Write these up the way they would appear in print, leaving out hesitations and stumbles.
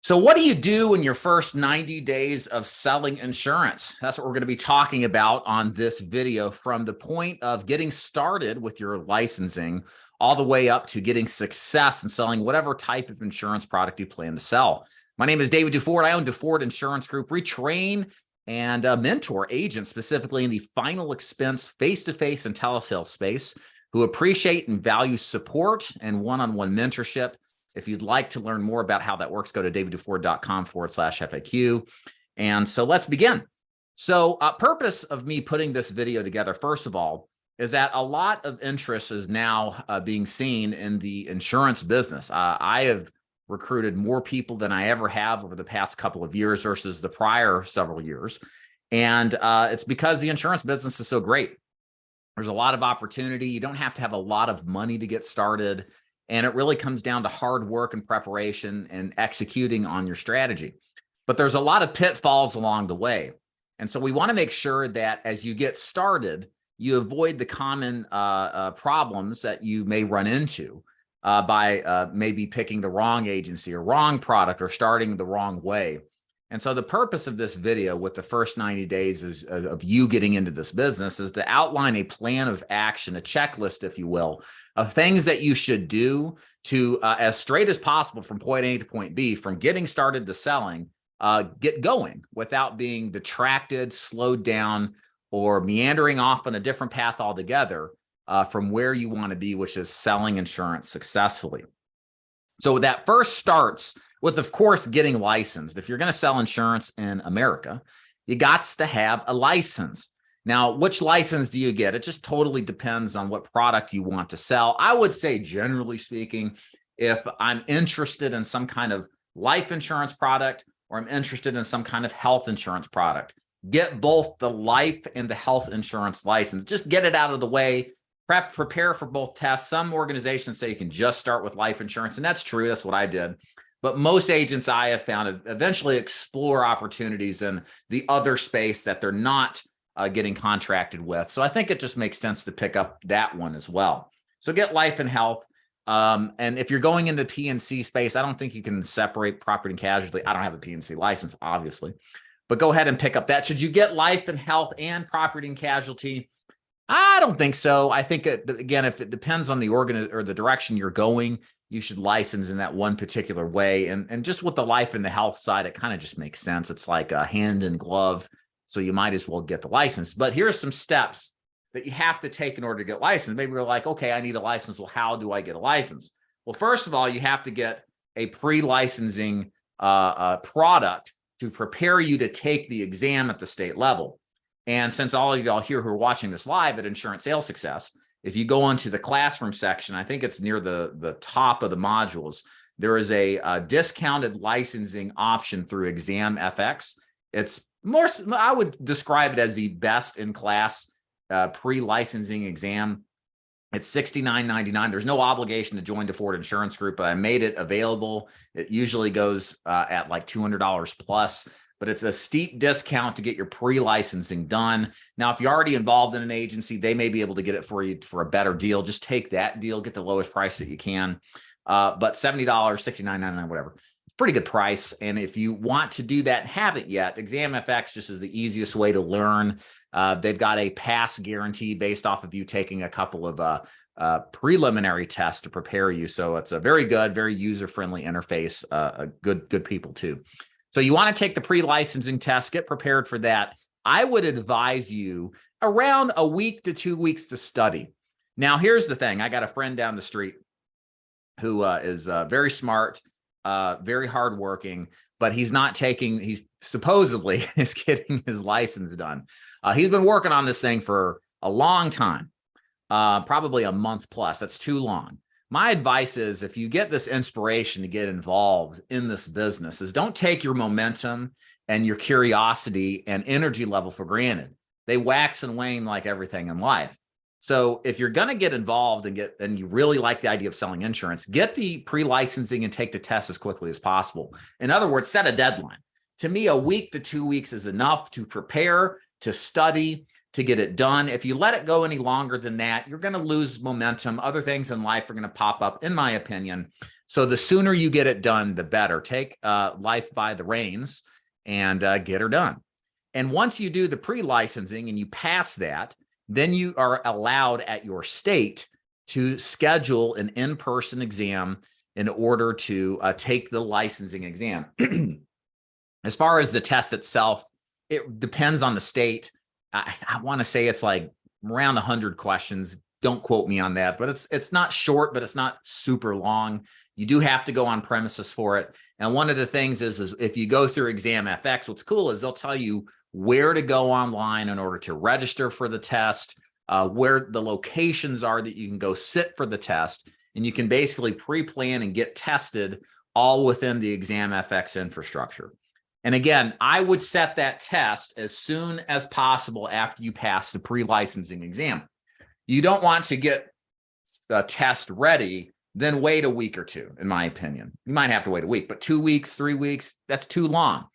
So what do you do in your first 90 days of selling insurance? That's what we're going to be talking about on this video, from the point of getting started with your licensing all the way up to getting success in selling whatever type of insurance product you plan to sell. My name is David DuFord. I own DuFord Insurance Group. We train and mentor agents specifically in the final expense face-to-face and telesales space who appreciate and value support and one-on-one mentorship. If you'd like to learn more about how that works, go to davidduford.com/FAQ. And so let's begin. So purpose of me putting this video together, first of all, is that a lot of interest is now being seen in the insurance business. I have recruited more people than I ever have over the past couple of years versus the prior several years. And it's because the insurance business is so great. There's a lot of opportunity. You don't have to have a lot of money to get started. And it really comes down to hard work and preparation and executing on your strategy. But there's a lot of pitfalls along the way. And so we want to make sure that as you get started, you avoid the common problems that you may run into by maybe picking the wrong agency or wrong product or starting the wrong way. And so the purpose of this video with the first 90 days of you getting into this business is to outline a plan of action, a checklist, if you will, of things that you should do to, as straight as possible from point A to point B, from getting started to selling, get going without being detracted, slowed down, or meandering off on a different path altogether from where you want to be, which is selling insurance successfully. So that first starts with, of course, getting licensed. If you're going to sell insurance in America, you got to have a license. Now, which license do you get? It just totally depends on what product you want to sell. I would say, generally speaking, if I'm interested in some kind of life insurance product or I'm interested in some kind of health insurance product, get both the life and the health insurance license. Just get it out of the way. Prepare for both tests. Some organizations say you can just start with life insurance, and that's true. That's what I did. But most agents I have found eventually explore opportunities in the other space that they're not getting contracted with. So I think it just makes sense to pick up that one as well. So get life and health. And if you're going into the P&C space, I don't think you can separate property and casualty. I don't have a P&C license, obviously, but go ahead and pick up that. Should you get life and health and property and casualty? I don't think so. I think, again, if it depends on the organ or the direction you're going, you should license in that one particular way. And just with the life and the health side, it kind of just makes sense. It's like a hand in glove. So you might as well get the license. But here's some steps that you have to take in order to get licensed. Maybe you're like, okay, I need a license. Well, how do I get a license? Well, first of all, you have to get a pre-licensing product to prepare you to take the exam at the state level. And since all of y'all here who are watching this live at Insurance Sales Success, if you go onto the classroom section, I think it's near the top of the modules, there is a discounted licensing option through Exam FX. It's more, I would describe it as the best in class pre-licensing exam. It's $69.99. There's no obligation to join DuFord Insurance Group, but I made it available. It usually goes at like $200 plus. But it's a steep discount to get your pre-licensing done. Now, if you're already involved in an agency, they may be able to get it for you for a better deal. Just take that deal, get the lowest price that you can. But $70, $69.99, whatever. It's a pretty good price. And if you want to do that and haven't yet, Exam FX just is the easiest way to learn. They've got a pass guarantee based off of you taking a couple of preliminary tests to prepare you. So it's a very good, very user-friendly interface, good people too. So you want to take the pre-licensing test, get prepared for that. I would advise you around a week to 2 weeks to study. Now, here's the thing. I got a friend down the street who is very smart, very hardworking, but he's supposedly is getting his license done. He's been working on this thing for a long time, probably a month plus. That's too long. My advice is, if you get this inspiration to get involved in this business, is don't take your momentum and your curiosity and energy level for granted. They wax and wane like everything in life. So if you're going to get involved and you really like the idea of selling insurance, get the pre-licensing and take the test as quickly as possible. In other words, set a deadline. To me, a week to 2 weeks is enough to prepare, to study, to get it done. If you let it go any longer than that, you're going to lose momentum. Other things in life are going to pop up, in my opinion. So the sooner you get it done, the better. Take life by the reins and get her done. And once you do the pre-licensing and you pass that, then you are allowed at your state to schedule an in-person exam in order to take the licensing exam. As far as the test itself, it depends on the state. I want to say it's like around 100 questions. Don't quote me on that, but it's not short, but it's not super long. You do have to go on premises for it. And one of the things is if you go through ExamFX, what's cool is they'll tell you where to go online in order to register for the test, where the locations are that you can go sit for the test, and you can basically pre-plan and get tested all within the ExamFX infrastructure. And again, I would set that test as soon as possible after you pass the pre-licensing exam. You don't want to get a test ready, then wait a week or two, in my opinion. You might have to wait a week, but 2 weeks, 3 weeks, that's too long.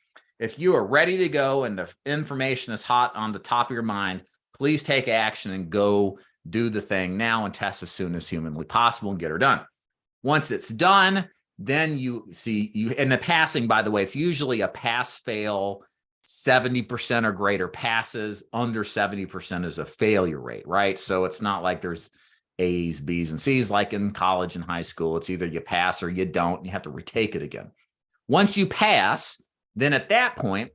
If you are ready to go and the information is hot on the top of your mind, please take action and go do the thing now and test as soon as humanly possible and get her done. Once it's done, then you see, and the passing, by the way, it's usually a pass-fail, 70% or greater passes, under 70% is a failure rate, right? So it's not like there's A's, B's, and C's like in college and high school. It's either you pass or you don't. You have to retake it again. Once you pass, then at that point,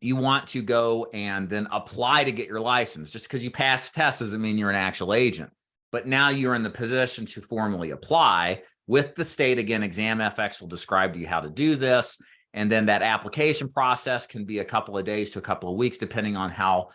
you want to go and then apply to get your license. Just because you pass test doesn't mean you're an actual agent. But now you're in the position to formally apply with the state. Again, ExamFX will describe to you how to do this. And then that application process can be a couple of days to a couple of weeks, depending on how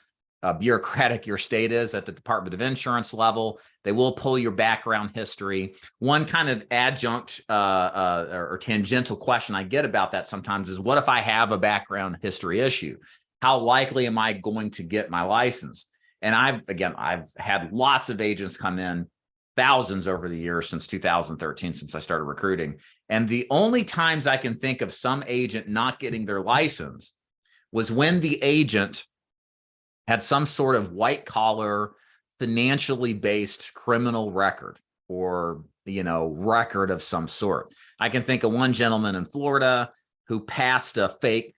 bureaucratic your state is at the Department of Insurance level. They will pull your background history. One kind of adjunct or tangential question I get about that sometimes is, what if I have a background history issue? How likely am I going to get my license? And I've had lots of agents come in, thousands over the years since 2013, since I started recruiting. And the only times I can think of some agent not getting their license was when the agent had some sort of white collar, financially based criminal record or, record of some sort. I can think of one gentleman in Florida who passed a fake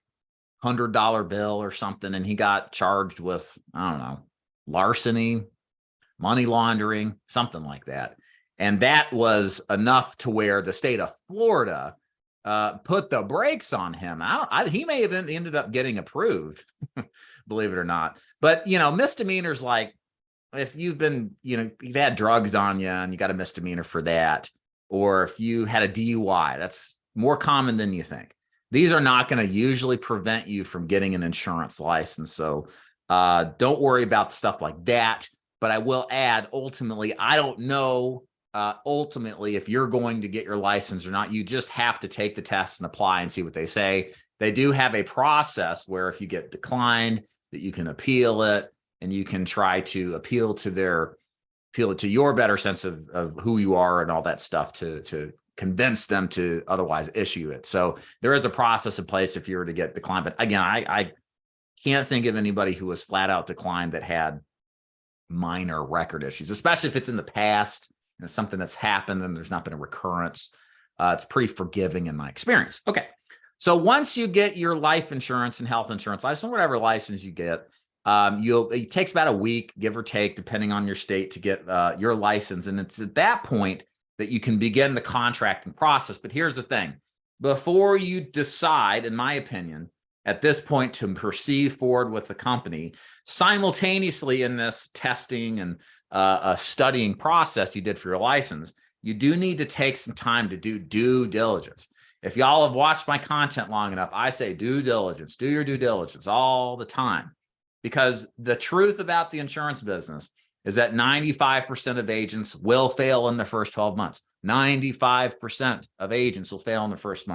$100 bill or something, and he got charged with, I don't know, larceny, money laundering, something like that. And that was enough to where the state of Florida put the brakes on him. He may have ended up getting approved, believe it or not. But, misdemeanors, like if you've been, you've had drugs on you and you got a misdemeanor for that, or if you had a DUI, that's more common than you think. These are not going to usually prevent you from getting an insurance license. So don't worry about stuff like that. But I will add, ultimately, I don't know ultimately if you're going to get your license or not. You just have to take the test and apply and see what they say. They do have a process where if you get declined, that you can appeal it, and you can try to appeal to your better sense of who you are and all that stuff to convince them to otherwise issue it. So there is a process in place if you were to get declined. But again, I can't think of anybody who was flat out declined that had minor record issues, especially if it's in the past and it's something that's happened and there's not been a recurrence. It's pretty forgiving in my experience. Okay. So once you get your life insurance and health insurance license, whatever license you get, it takes about a week, give or take, depending on your state, to get your license. And it's at that point that you can begin the contracting process. But here's the thing. Before you decide, in my opinion, at this point to proceed forward with the company, simultaneously in this testing and studying process you did for your license, you do need to take some time to do due diligence. If y'all have watched my content long enough, I say due diligence, do your due diligence all the time. Because the truth about the insurance business is that 95% of agents will fail in the first 12 months. 95% of agents will fail in the first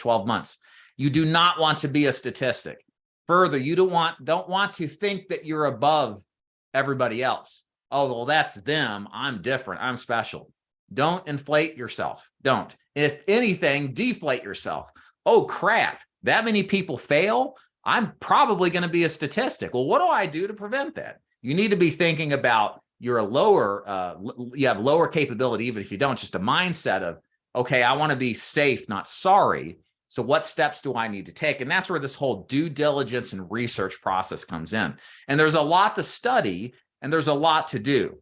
12 months. You do not want to be a statistic. Further, you don't want to think that you're above everybody else. Oh, well, that's them. I'm different. I'm special. Don't inflate yourself. Don't. If anything, deflate yourself. Oh, crap. That many people fail? I'm probably going to be a statistic. Well, what do I do to prevent that? You need to be thinking about you have lower capability, even if you don't, just a mindset of, Okay, I want to be safe, not sorry. So what steps do I need to take? And that's where this whole due diligence and research process comes in. And there's a lot to study and there's a lot to do.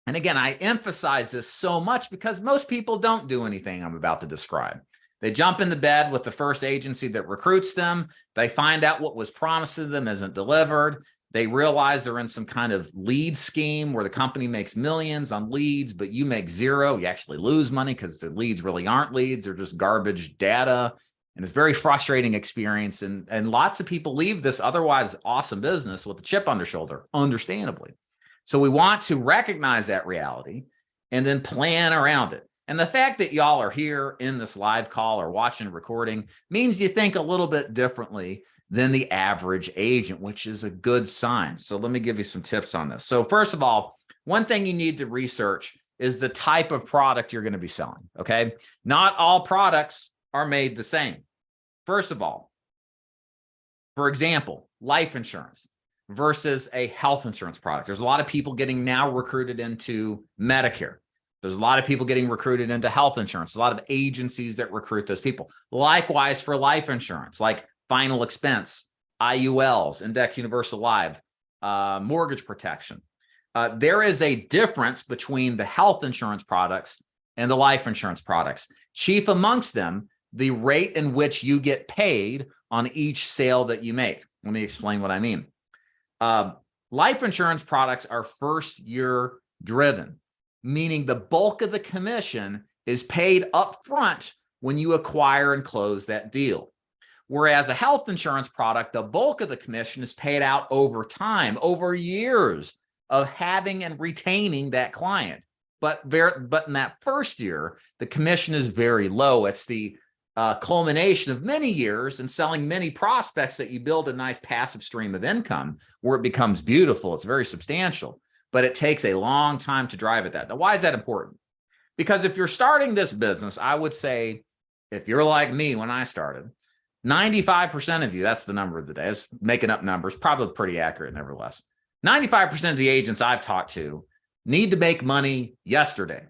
And again, I emphasize this so much because most people don't do anything I'm about to describe. They jump in the bed with the first agency that recruits them. They find out what was promised to them isn't delivered. They realize they're in some kind of lead scheme where the company makes millions on leads, but you make zero. You actually lose money because the leads really aren't leads. They're just garbage data. And it's a very frustrating experience. And lots of people leave this otherwise awesome business with a chip on their shoulder, understandably. So we want to recognize that reality and then plan around it. And the fact that y'all are here in this live call or watching a recording means you think a little bit differently than the average agent, which is a good sign. So let me give you some tips on this. So first of all, one thing you need to research is the type of product you're going to be selling, okay? Not all products are made the same. First of all, for example, life insurance versus a health insurance product. There's a lot of people getting now recruited into Medicare. There's a lot of people getting recruited into health insurance. A lot of agencies that recruit those people. Likewise for life insurance, like final expense, IULs, Index Universal Life, mortgage protection. There is a difference between the health insurance products and the life insurance products. Chief amongst them, the rate in which you get paid on each sale that you make. Let me explain what I mean. Life insurance products are first year driven, meaning the bulk of the commission is paid up front when you acquire and close that deal. Whereas a health insurance product, the bulk of the commission is paid out over time, over years of having and retaining that client. But in that first year, the commission is very low. It's the culmination of many years and selling many prospects that you build a nice passive stream of income where it becomes beautiful. It's very substantial, but it takes a long time to drive at that. Now, why is that important? Because if you're starting this business, I would say, if you're like me when I started, 95% of you, that's the number of the day, it's making up numbers, probably pretty accurate nevertheless. 95% of the agents I've talked to need to make money yesterday.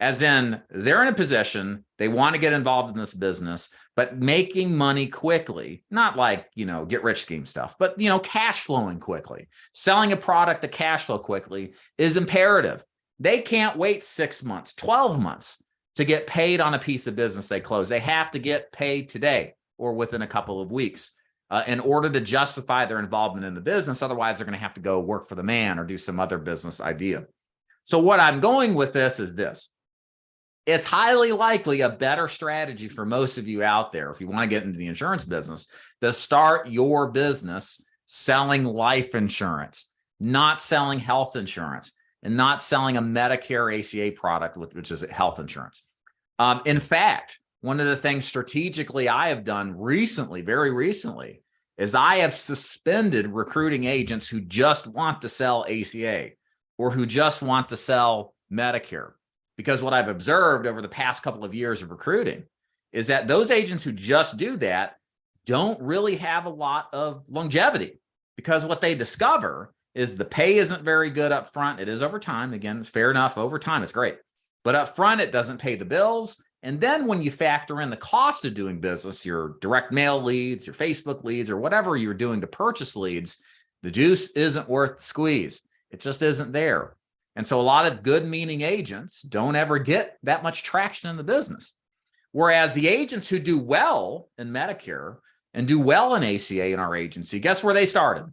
As in, they're in a position, they want to get involved in this business, but making money quickly, not like, get rich scheme stuff, but, cash flowing quickly. Selling a product to cash flow quickly is imperative. They can't wait 6 months, 12 months to get paid on a piece of business they close. They have to get paid today or within a couple of weeks in order to justify their involvement in the business. Otherwise, they're going to have to go work for the man or do some other business idea. So what I'm going with this is this. It's highly likely a better strategy for most of you out there, if you want to get into the insurance business, to start your business selling life insurance, not selling health insurance, and not selling a Medicare ACA product, which is health insurance. In fact, one of the things strategically I have done recently, very recently, is I have suspended recruiting agents who just want to sell ACA or who just want to sell Medicare. Because what I've observed over the past couple of years of recruiting is that those agents who just do that don't really have a lot of longevity, because what they discover is the pay isn't very good up front. It is over time. Again, fair enough. Over time, it's great. But up front, it doesn't pay the bills. And then when you factor in the cost of doing business, your direct mail leads, your Facebook leads, or whatever you're doing to purchase leads, the juice isn't worth the squeeze. It just isn't there. And so a lot of good-meaning agents don't ever get that much traction in the business. Whereas the agents who do well in Medicare and do well in ACA in our agency, guess where they started?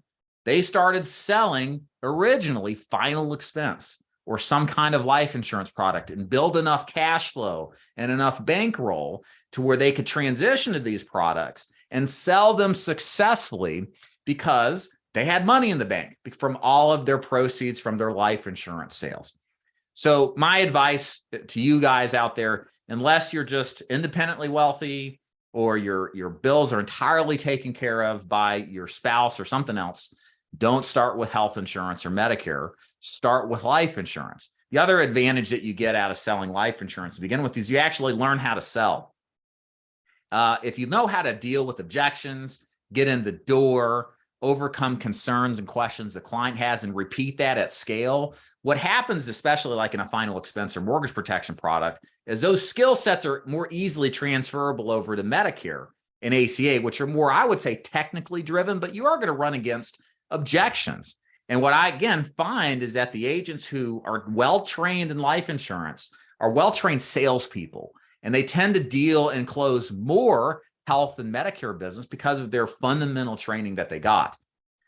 They started selling originally final expense or some kind of life insurance product and build enough cash flow and enough bankroll to where they could transition to these products and sell them successfully because they had money in the bank from all of their proceeds from their life insurance sales. So my advice to you guys out there, unless you're just independently wealthy or your bills are entirely taken care of by your spouse or something else, don't start with health insurance or Medicare. Start with life insurance. The other advantage that you get out of selling life insurance to begin with is you actually learn how to sell. If you know how to deal with objections, get in the door, overcome concerns and questions the client has and repeat that at scale, what happens, especially like in a final expense or mortgage protection product, is those skill sets are more easily transferable over to Medicare and ACA, which are more, I would say, technically driven, but you are going to run against objections. And what I, again, find is that the agents who are well-trained in life insurance are well-trained salespeople, and they tend to deal and close more health and Medicare business because of their fundamental training that they got.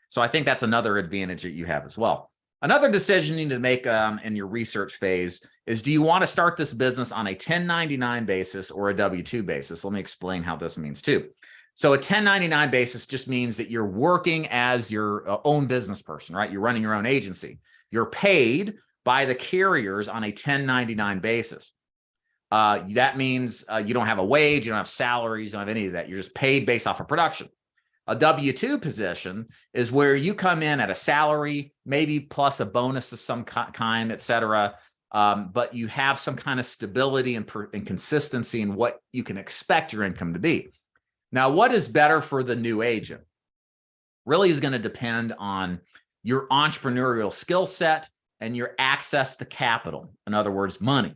So I think that's another advantage that you have as well. Another decision you need to make in your research phase is, do you want to start this business on a 1099 basis or a W-2 basis? Let me explain how this means too. So a 1099 basis just means that you're working as your own business person, right? You're running your own agency. You're paid by the carriers on a 1099 basis. That means you don't have a wage, you don't have salaries, you don't have any of that. You're just paid based off of production. A W-2 position is where you come in at a salary, maybe plus a bonus of some kind, et cetera. But you have some kind of stability and consistency in what you can expect your income to be. Now, what is better for the new agent really is going to depend on your entrepreneurial skill set and your access to capital. In other words, money.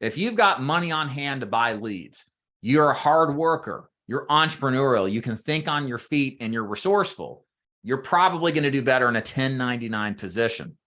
If you've got money on hand to buy leads, you're a hard worker, you're entrepreneurial, you can think on your feet, and you're resourceful, you're probably going to do better in a 1099 position.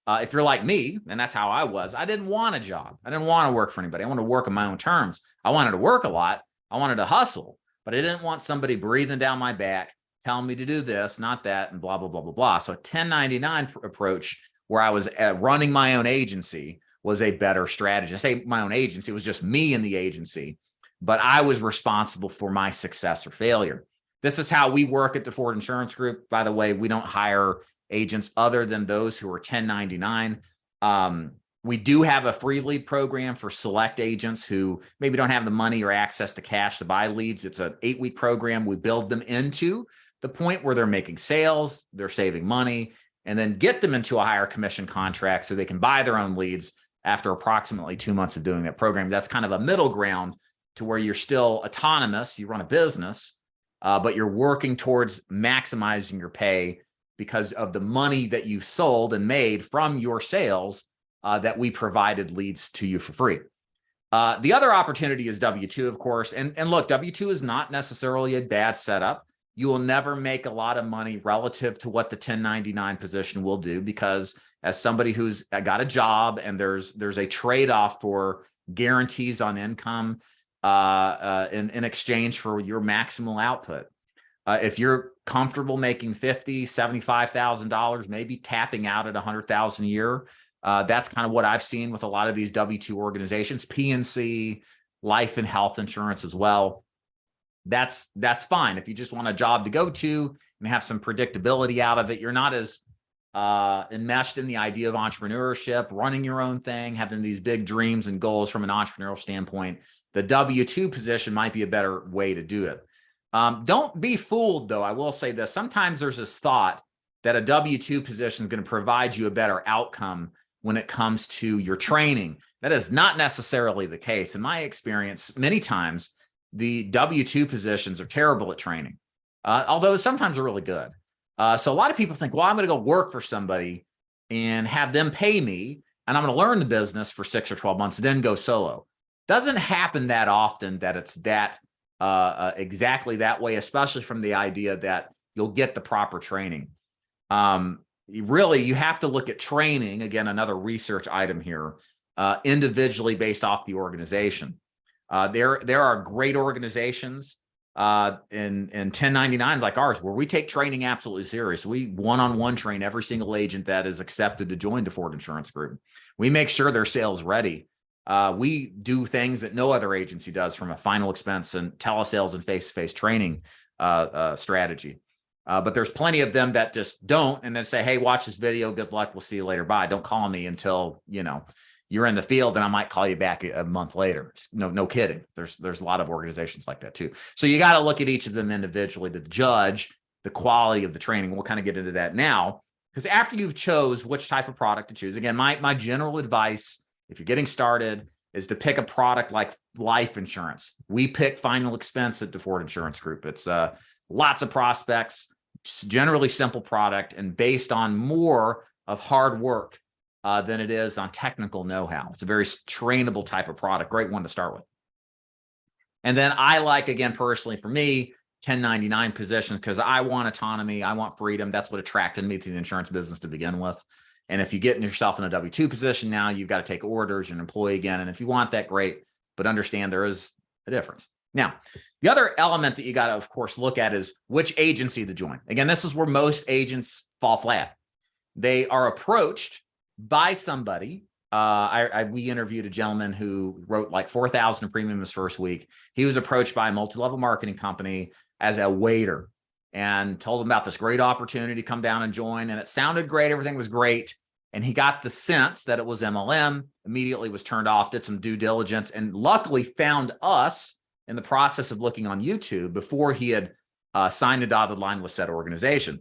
If you're like me, and that's how I was, I didn't want a job. I didn't want to work for anybody. I wanted to work on my own terms. I wanted to work a lot. I wanted to hustle, but I didn't want somebody breathing down my back, telling me to do this, not that, and blah, blah, blah, blah, blah. So a 1099 approach where I was running my own agency was a better strategy. I say my own agency, it was just me and the agency, but I was responsible for my success or failure. This is how we work at the Ford Insurance Group. By the way, we don't hire agents other than those who are 1099. We do have a free lead program for select agents who maybe don't have the money or access to cash to buy leads. It's an 8-week program. We build them into the point where they're making sales, they're saving money, and then get them into a higher commission contract so they can buy their own leads after approximately 2 months of doing that program. That's kind of a middle ground to where you're still autonomous, you run a business, but you're working towards maximizing your pay because of the money that you sold and made from your sales that we provided leads to you for free. The other opportunity is W-2, of course. And look, W-2 is not necessarily a bad setup. You will never make a lot of money relative to what the 1099 position will do, because as somebody who's got a job and there's a trade-off for guarantees on income in exchange for your maximal output. If you're comfortable making $50,000, $75,000, maybe tapping out at $100,000 a year, that's kind of what I've seen with a lot of these W-2 organizations, PNC, life and health insurance as well. That's fine. If you just want a job to go to and have some predictability out of it, you're not as enmeshed in the idea of entrepreneurship, running your own thing, having these big dreams and goals from an entrepreneurial standpoint, the W-2 position might be a better way to do it. Don't be fooled, though. I will say this. Sometimes there's this thought that a W-2 position is going to provide you a better outcome when it comes to your training. That is not necessarily the case. In my experience, many times, the W-2 positions are terrible at training, although sometimes they're really good. So a lot of people think, well, I'm going to go work for somebody and have them pay me, and I'm going to learn the business for 6 or 12 months, then go solo. Doesn't happen that often that it's that exactly that way, especially from the idea that you'll get the proper training. You have to look at training, again, another research item here, individually based off the organization. There are great organizations in 1099s like ours where we take training absolutely serious. We one-on-one train every single agent that is accepted to join the Ford Insurance Group. We make sure they're sales ready. We do things that no other agency does from a final expense and telesales and face-to-face training strategy. But there's plenty of them that just don't, and then say, hey, watch this video. Good luck. We'll see you later. Bye. Don't call me until, you're in the field, and I might call you back a month later. No kidding. There's a lot of organizations like that too. So you got to look at each of them individually to judge the quality of the training. We'll kind of get into that now, because after you've chose which type of product to choose, again, my general advice, if you're getting started, is to pick a product like life insurance. We pick final expense at the Ford Insurance Group. It's lots of prospects, generally simple product and based on more of hard work than it is on technical know-how. It's a very trainable type of product. Great one to start with. And then I like, again, personally for me, 1099 positions because I want autonomy. I want freedom. That's what attracted me to the insurance business to begin with. And if you get yourself in a W-2 position now, you've got to take orders, you're an employee again. And if you want that, great. But understand there is a difference. Now, the other element that you got to, of course, look at is which agency to join. Again, this is where most agents fall flat. They are approached by somebody. We interviewed a gentleman who wrote like 4,000 in premium his first week. He was approached by a multi-level marketing company as a waiter and told him about this great opportunity to come down and join. And it sounded great. Everything was great. And he got the sense that it was MLM, immediately was turned off, did some due diligence, and luckily found us in the process of looking on YouTube before he had signed the dotted line with said organization.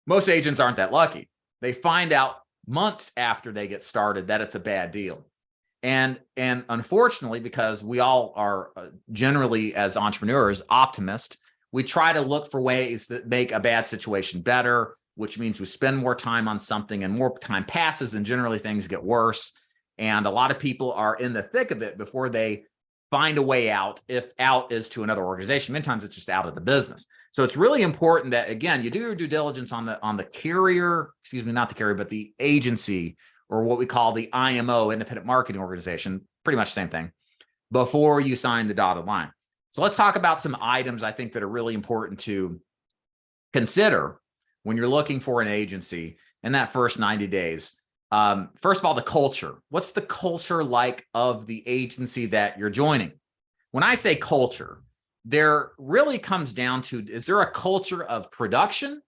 Most agents aren't that lucky. They find out months after they get started that it's a bad deal. And unfortunately, because we all are generally as entrepreneurs, optimists, we try to look for ways that make a bad situation better, which means we spend more time on something and more time passes and generally things get worse. And a lot of people are in the thick of it before they find a way out, if out is to another organization. Many times it's just out of the business. So it's really important that, again, you do your due diligence on the carrier, excuse me, not the carrier, but the agency, or what we call the IMO, independent marketing organization, pretty much the same thing, before you sign the dotted line. So let's talk about some items I think that are really important to consider when you're looking for an agency in that first 90 days. First of all, the culture. What's the culture like of the agency that you're joining? When I say culture, there really comes down to, is there a culture of production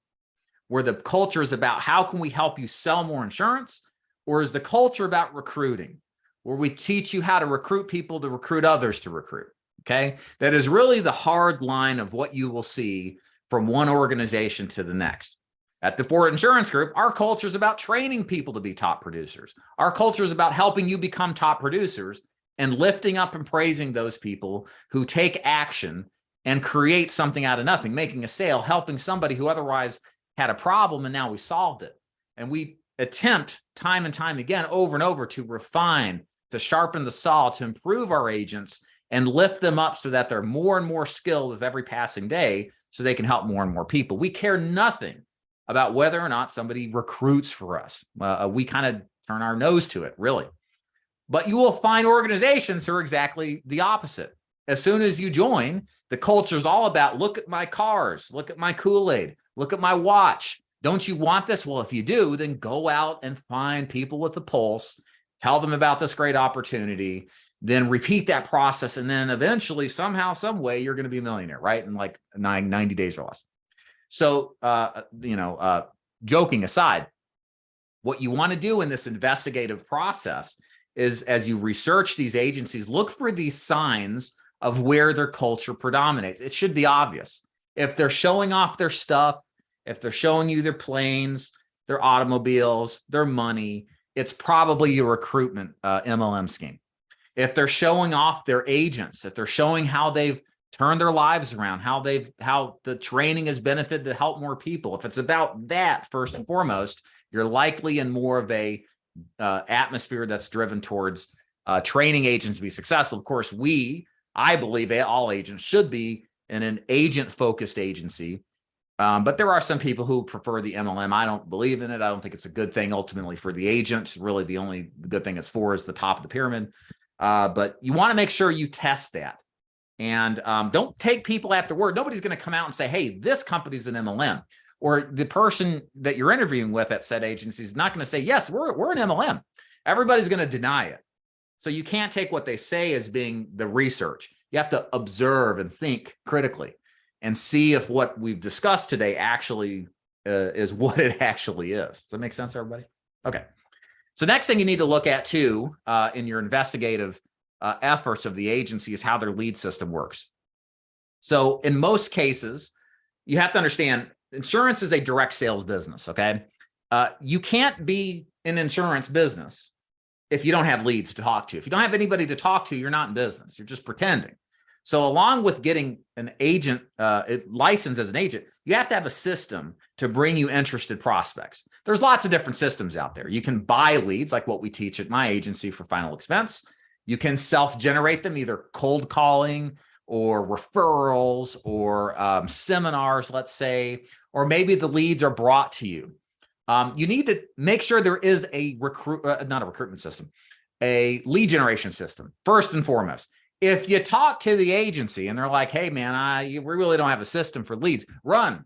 where the culture is about how can we help you sell more insurance? Or is the culture about recruiting, where we teach you how to recruit people to recruit others to recruit? Okay. That is really the hard line of what you will see from one organization to the next. At the Ford Insurance Group, our culture is about training people to be top producers. Our culture is about helping you become top producers and lifting up and praising those people who take action and create something out of nothing, making a sale, helping somebody who otherwise had a problem and now we solved it. And we attempt time and time again, over and over, to refine, to sharpen the saw, to improve our agents and lift them up so that they're more and more skilled with every passing day so they can help more and more people. We care nothing about whether or not somebody recruits for us. We kind of turn our nose to it, really. But you will find organizations who are exactly the opposite. As soon as you join, the culture is all about, look at my cars, look at my Kool-Aid, look at my watch. Don't you want this? Well, if you do, then go out and find people with the pulse, tell them about this great opportunity, then repeat that process. And then eventually, somehow, some way, you're going to be a millionaire, right? In like 90 days or less. So, joking aside, what you want to do in this investigative process is, as you research these agencies, look for these signs of where their culture predominates. It should be obvious. If they're showing off their stuff, if they're showing you their planes, their automobiles, their money, it's probably a recruitment MLM scheme. If they're showing off their agents, if they're showing how they've turned their lives around, how the training has benefited to help more people, if it's about that first and foremost, you're likely in more of a atmosphere that's driven towards training agents to be successful. Of course, I believe all agents should be in an agent-focused agency. But there are some people who prefer the MLM. I don't believe in it. I don't think it's a good thing ultimately for the agent. Really, the only good thing it's for is the top of the pyramid. But you want to make sure you test that. And don't take people at their word. Nobody's going to come out and say, hey, this company's an MLM. Or the person that you're interviewing with at said agency is not going to say, yes, we're an MLM. Everybody's going to deny it. So you can't take what they say as being the research. You have to observe and think critically and see if what we've discussed today actually is what it actually is. Does that make sense, everybody? Okay. So next thing you need to look at too in your investigative efforts of the agency is how their lead system works. So in most cases, you have to understand insurance is a direct sales business, okay? You can't be in insurance business if you don't have leads to talk to. If you don't have anybody to talk to, you're not in business. You're just pretending. So along with getting an agent licensed as an agent, you have to have a system to bring you interested prospects. There's lots of different systems out there. You can buy leads like what we teach at my agency for Final Expense. You can self-generate them, either cold calling or referrals or seminars, let's say, or maybe the leads are brought to you. You need to make sure there is a not a recruitment system, a lead generation system, first and foremost. If you talk to the agency and they're like, hey, man, we really don't have a system for leads, run.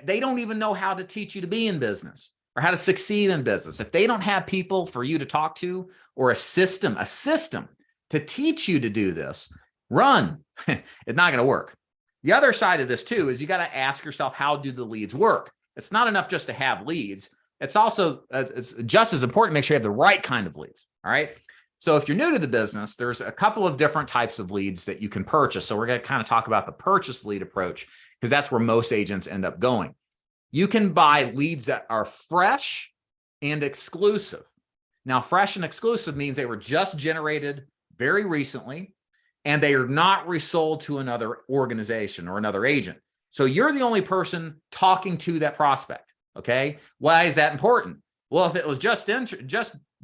They don't even know how to teach you to be in business or how to succeed in business. If they don't have people for you to talk to or a system to teach you to do this, run. It's not going to work. The other side of this too is you got to ask yourself, how do the leads work? It's not enough just to have leads. It's also it's just as important to make sure you have the right kind of leads. All right. So if you're new to the business, there's a couple of different types of leads that you can purchase. So we're going to kind of talk about the purchase lead approach because that's where most agents end up going. You can buy leads that are fresh and exclusive. Now, fresh and exclusive means they were just generated very recently and they are not resold to another organization or another agent. So you're the only person talking to that prospect. Okay. Why is that important? Well, if it was just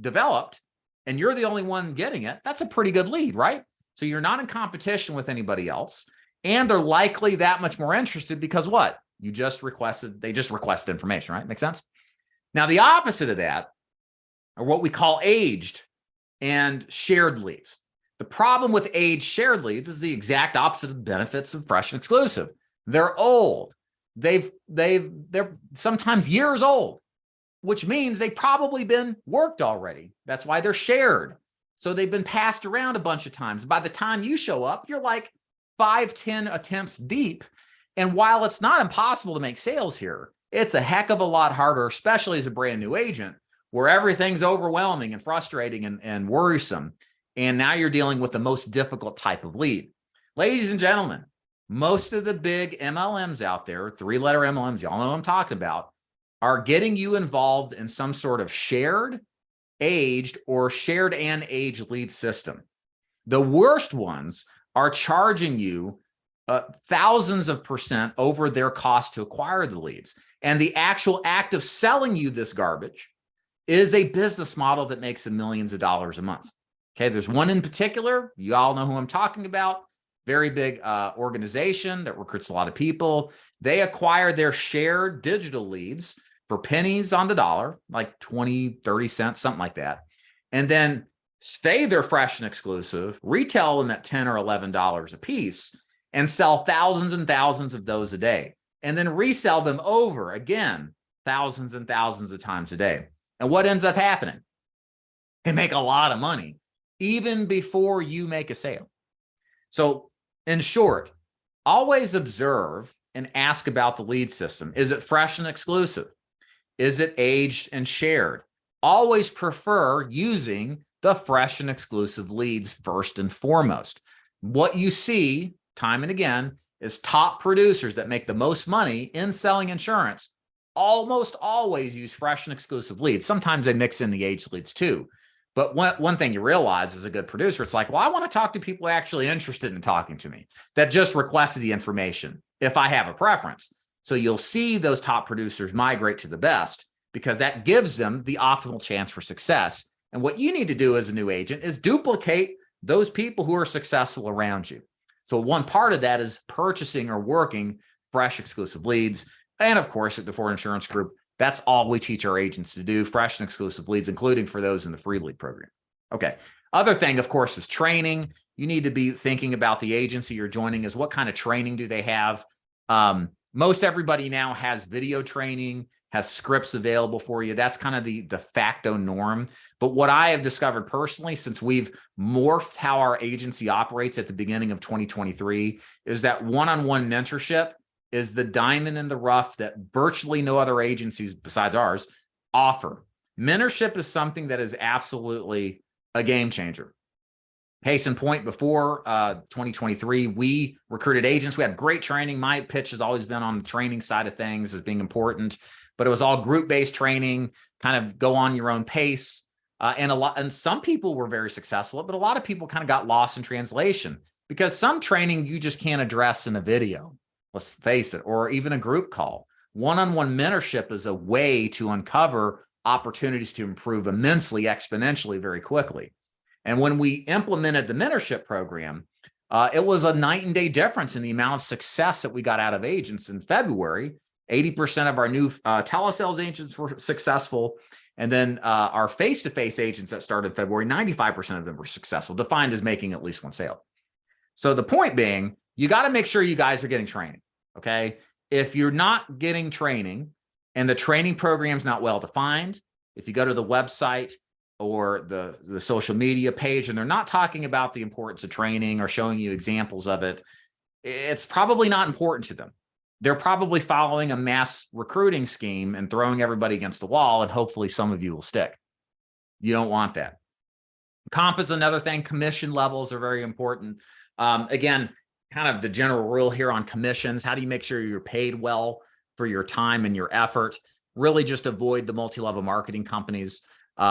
developed and you're the only one getting it, that's a pretty good lead, right? So you're not in competition with anybody else. And they're likely that much more interested because what? They just requested information, right? Make sense? Now, the opposite of that are what we call aged and shared leads. The problem with aged shared leads is the exact opposite of the benefits of fresh and exclusive. They're old. They're sometimes years old, which means they've probably been worked already. That's why they're shared. So they've been passed around a bunch of times. By the time you show up, you're like 5-10 attempts deep. And while it's not impossible to make sales here, it's a heck of a lot harder, especially as a brand new agent, where everything's overwhelming and frustrating and worrisome. And now you're dealing with the most difficult type of lead. Ladies and gentlemen, most of the big MLMs out there, 3-letter MLMs, y'all know what I'm talking about, are getting you involved in some sort of shared, aged, or shared and aged lead system. The worst ones are charging you thousands of % over their cost to acquire the leads. And the actual act of selling you this garbage is a business model that makes them millions of dollars a month. Okay, there's one in particular. You all know who I'm talking about. Very big organization that recruits a lot of people. They acquire their shared digital leads for pennies on the dollar, like 20, 30 cents, something like that. And then say they're fresh and exclusive, retail them at $10 or $11 a piece, and sell thousands and thousands of those a day. And then resell them over again, thousands and thousands of times a day. And what ends up happening? They make a lot of money even before you make a sale. So in short, always observe and ask about the lead system. Is it fresh and exclusive? Is it aged and shared? Always prefer using the fresh and exclusive leads first and foremost. What you see time and again is top producers that make the most money in selling insurance almost always use fresh and exclusive leads. Sometimes they mix in the aged leads too. But one thing you realize as a good producer, it's like, well, I want to talk to people actually interested in talking to me that just requested the information if I have a preference. So you'll see those top producers migrate to the best because that gives them the optimal chance for success. And what you need to do as a new agent is duplicate those people who are successful around you. So one part of that is purchasing or working fresh exclusive leads. And of course, at the Ford Insurance Group, that's all we teach our agents to do, fresh and exclusive leads, including for those in the free lead program. Okay. Other thing, of course, is training. You need to be thinking about the agency you're joining is what kind of training do they have? Most everybody now has video training, has scripts available for you. That's kind of the de facto norm. But what I have discovered personally, since we've morphed how our agency operates at the beginning of 2023, is that one-on-one mentorship is the diamond in the rough that virtually no other agencies besides ours offer. Mentorship is something that is absolutely a game changer. Case in point, before 2023, we recruited agents. We had great training. My pitch has always been on the training side of things as being important, but it was all group-based training, kind of go on your own pace. And some people were very successful, but a lot of people kind of got lost in translation. because some training you just can't address in a video, let's face it, or even a group call. One-on-one mentorship is a way to uncover opportunities to improve immensely, exponentially, very quickly. And when we implemented the mentorship program, it was a night and day difference in the amount of success that we got out of agents. In February, 80% of our new telesales agents were successful. And then our face-to-face agents that started February, 95% of them were successful, defined as making at least one sale. So the point being, you got to make sure you guys are getting training, okay? If you're not getting training and the training program's not well defined, if you go to the website or the social media page and they're not talking about the importance of training or showing you examples of it, it's probably not important to them. They're probably following a mass recruiting scheme and throwing everybody against the wall, and hopefully some of you will stick. You don't want that. Comp is another thing. Commission levels are very important. Again, kind of the general rule here on commissions. How do you make sure you're paid well for your time and your effort? Really just avoid the multi-level marketing companies.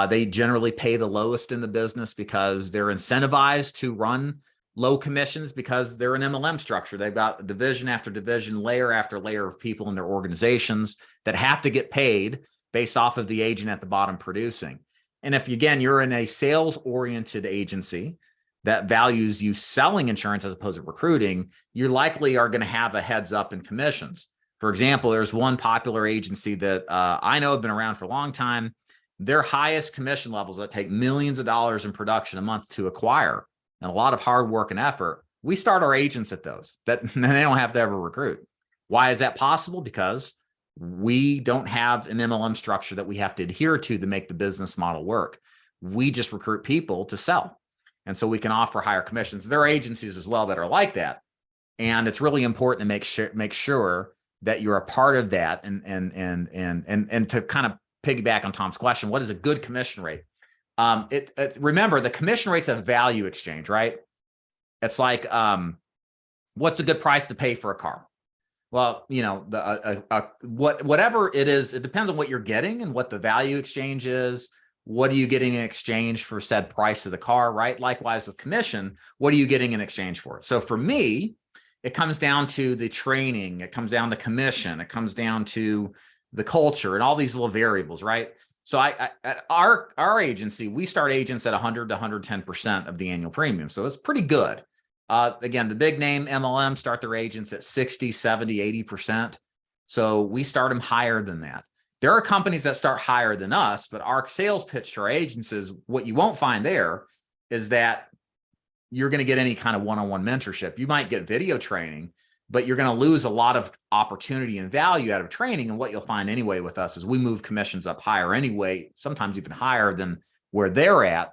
They generally pay the lowest in the business because they're incentivized to run low commissions because they're an MLM structure. They've got division after division, layer after layer of people in their organizations that have to get paid based off of the agent at the bottom producing. And if, again, you're in a sales-oriented agency that values you selling insurance as opposed to recruiting, you likely are going to have a heads up in commissions. For example, there's one popular agency that I know have been around for a long time. Their highest commission levels that take millions of dollars in production a month to acquire and a lot of hard work and effort. We start our agents at those that they don't have to ever recruit. Why is that possible? Because we don't have an MLM structure that we have to adhere to make the business model work. We just recruit people to sell. And so we can offer higher commissions. There are agencies as well that are like that. And it's really important to make sure that you're a part of that and to kind of piggyback on Tom's question, what is a good commission rate? Remember, the commission rate's a value exchange, right? It's like, what's a good price to pay for a car? Well, you know, whatever it is, it depends on what you're getting and what the value exchange is. What are you getting in exchange for said price of the car, right? Likewise with commission, what are you getting in exchange for it? So for me, it comes down to the training, it comes down to commission, it comes down to the culture and all these little variables, right? So at our agency, we start agents at 100 to 110% of the annual premium. So it's pretty good. Again, the big name MLM start their agents at 60, 70, 80%. So we start them higher than that. There are companies that start higher than us, but our sales pitch to our agents is what you won't find there is that you're going to get any kind of one-on-one mentorship. You might get video training, but you're going to lose a lot of opportunity and value out of training. And what you'll find anyway with us is we move commissions up higher anyway, sometimes even higher than where they're at.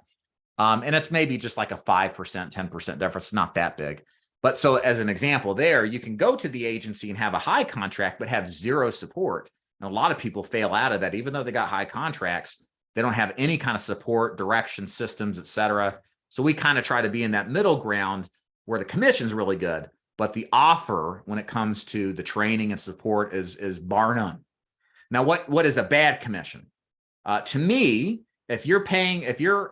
And it's maybe just like a 5%, 10% difference, not that big. But so as an example there, you can go to the agency and have a high contract, but have zero support. And a lot of people fail out of that. Even though they got high contracts, they don't have any kind of support, direction, systems, et cetera. So we kind of try to be in that middle ground where the commission's really good, but the offer when it comes to the training and support is bar none. Now, what is a bad commission? To me, if you're,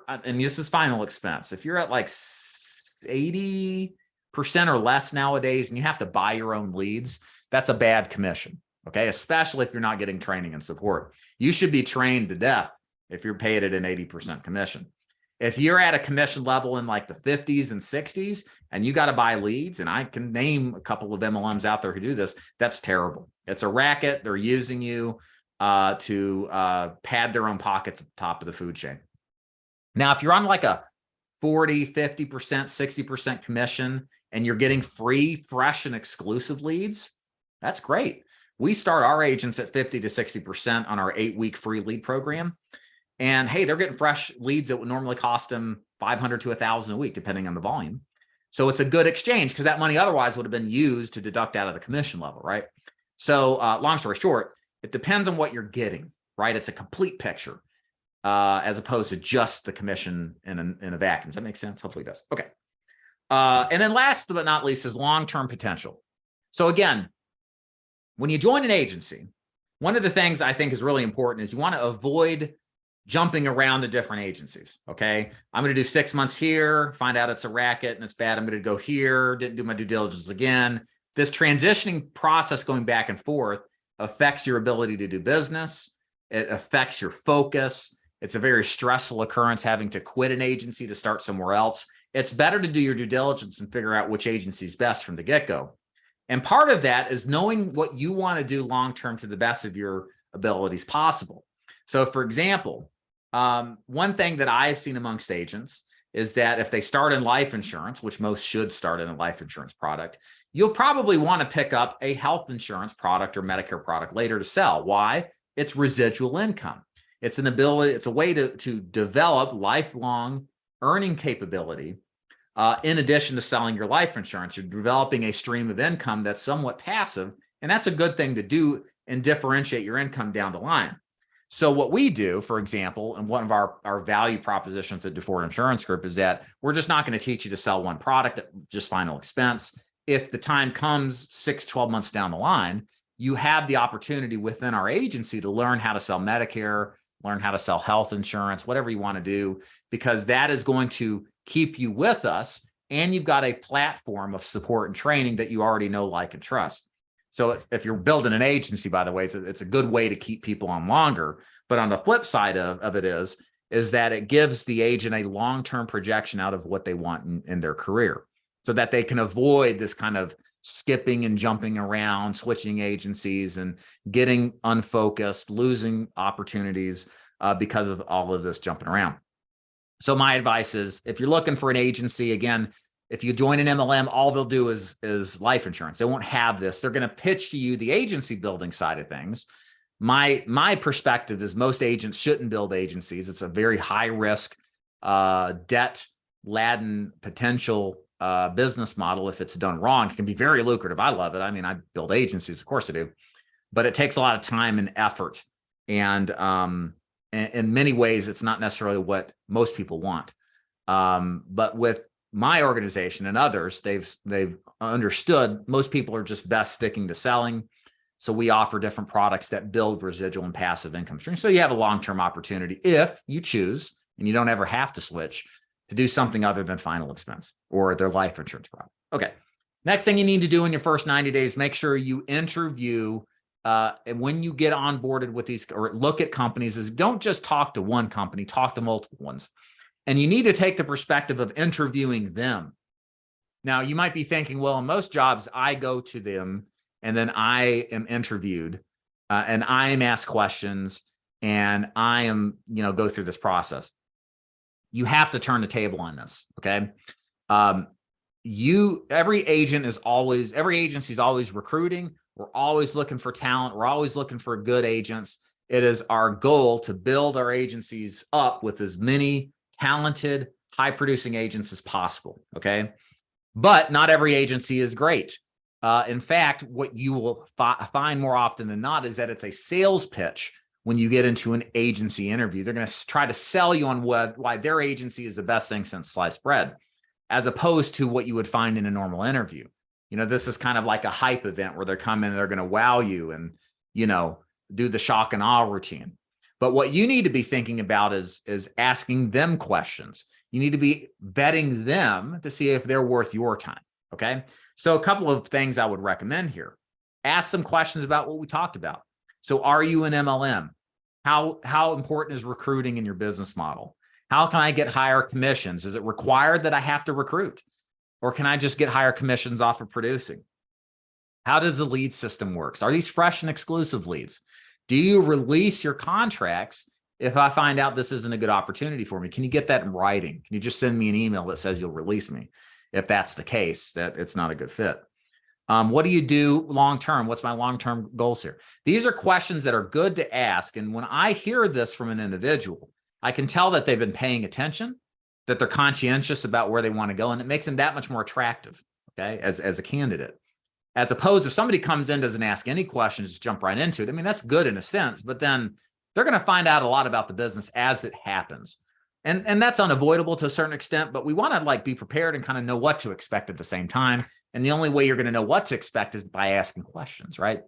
and this is final expense, if you're at like 80% or less nowadays and you have to buy your own leads, that's a bad commission. Okay, especially if you're not getting training and support. You should be trained to death if you're paid at an 80% commission. If you're at a commission level in like the 50s and 60s and you got to buy leads, and I can name a couple of MLMs out there who do this, that's terrible. It's a racket. They're using you to pad their own pockets at the top of the food chain. Now, if you're on like a 40, 50%, 60% commission and you're getting free, fresh, and exclusive leads, that's great. We start our agents at 50 to 60% on our 8-week free lead program. And hey, they're getting fresh leads that would normally cost them $500 to $1,000 a week, depending on the volume. So it's a good exchange because that money otherwise would have been used to deduct out of the commission level, right? So long story short, it depends on what you're getting, right? It's a complete picture as opposed to just the commission in a vacuum. Does that make sense? Hopefully it does. Okay. And then last but not least is long-term potential. So again, when you join an agency, one of the things I think is really important is you want to avoid jumping around the different agencies. Okay. I'm going to do 6 months here, find out it's a racket and it's bad. I'm going to go here, didn't do my due diligence again. This transitioning process going back and forth affects your ability to do business. It affects your focus. It's a very stressful occurrence having to quit an agency to start somewhere else. It's better to do your due diligence and figure out which agency is best from the get-go. And part of that is knowing what you want to do long-term to the best of your abilities possible. So for example, one thing that I've seen amongst agents is that if they start in life insurance, which most should start in a life insurance product, you'll probably want to pick up a health insurance product or Medicare product later to sell. Why? It's residual income. It's an ability, it's a way to develop lifelong earning capability. In addition to selling your life insurance, you're developing a stream of income that's somewhat passive, and that's a good thing to do and differentiate your income down the line. So what we do, for example, and one of our value propositions at DeFord Insurance Group is that we're just not going to teach you to sell one product at just final expense. If the time comes 6, 12 months down the line, you have the opportunity within our agency to learn how to sell Medicare, learn how to sell health insurance, whatever you want to do, because that is going to keep you with us. And you've got a platform of support and training that you already know, like, and trust. So if you're building an agency, by the way, it's a good way to keep people on longer. But on the flip side of it is that it gives the agent a long-term projection out of what they want in their career, so that they can avoid this kind of skipping and jumping around, switching agencies and getting unfocused, losing opportunities because of all of this jumping around. So my advice is, if you're looking for an agency, again, if you join an MLM, all they'll do is life insurance. They won't have this. They're going to pitch to you the agency building side of things. My perspective is most agents shouldn't build agencies. It's a very high risk, debt-laden potential business model. If it's done wrong, it can be very lucrative. I love it. I mean, I build agencies, of course I do, but it takes a lot of time and effort. And in many ways, it's not necessarily what most people want. But with my organization and others, they've understood most people are just best sticking to selling. So we offer different products that build residual and passive income streams. So you have a long-term opportunity, if you choose, and you don't ever have to switch, to do something other than final expense or their life insurance product. Okay. Next thing you need to do in your first 90 days, make sure you interview. And when you get onboarded with these or look at companies, is don't just talk to one company, talk to multiple ones. And you need to take the perspective of interviewing them. Now, you might be thinking, well, in most jobs, I go to them and then I am interviewed and I am asked questions and I am, go through this process. You have to turn the table on this. Okay. Every agency is always recruiting. We're always looking for talent. We're always looking for good agents. It is our goal to build our agencies up with as many talented, high-producing agents as possible, okay? But not every agency is great. In fact, what you will find more often than not is that it's a sales pitch when you get into an agency interview. They're going to try to sell you on why their agency is the best thing since sliced bread, as opposed to what you would find in a normal interview. This is kind of like a hype event where they're coming and they're going to wow you and, do the shock and awe routine. But what you need to be thinking about is asking them questions. You need to be vetting them to see if they're worth your time. Okay. So a couple of things I would recommend here. Ask them questions about what we talked about. So are you an MLM? How important is recruiting in your business model? How can I get higher commissions? Is it required that I have to recruit? Or can I just get higher commissions off of producing? How does the lead system work? Are these fresh and exclusive leads? Do you release your contracts if I find out this isn't a good opportunity for me? Can you get that in writing? Can you just send me an email that says you'll release me if that's the case, that it's not a good fit? What do you do long-term? What's my long-term goals here? These are questions that are good to ask. And when I hear this from an individual, I can tell that they've been paying attention, that they're conscientious about where they want to go, and it makes them that much more attractive, okay, as a candidate. As opposed, if somebody comes in, doesn't ask any questions, just jump right into it. I mean, that's good in a sense, but then they're going to find out a lot about the business as it happens. And that's unavoidable to a certain extent, but we want to be prepared and kind of know what to expect at the same time. And the only way you're going to know what to expect is by asking questions, right?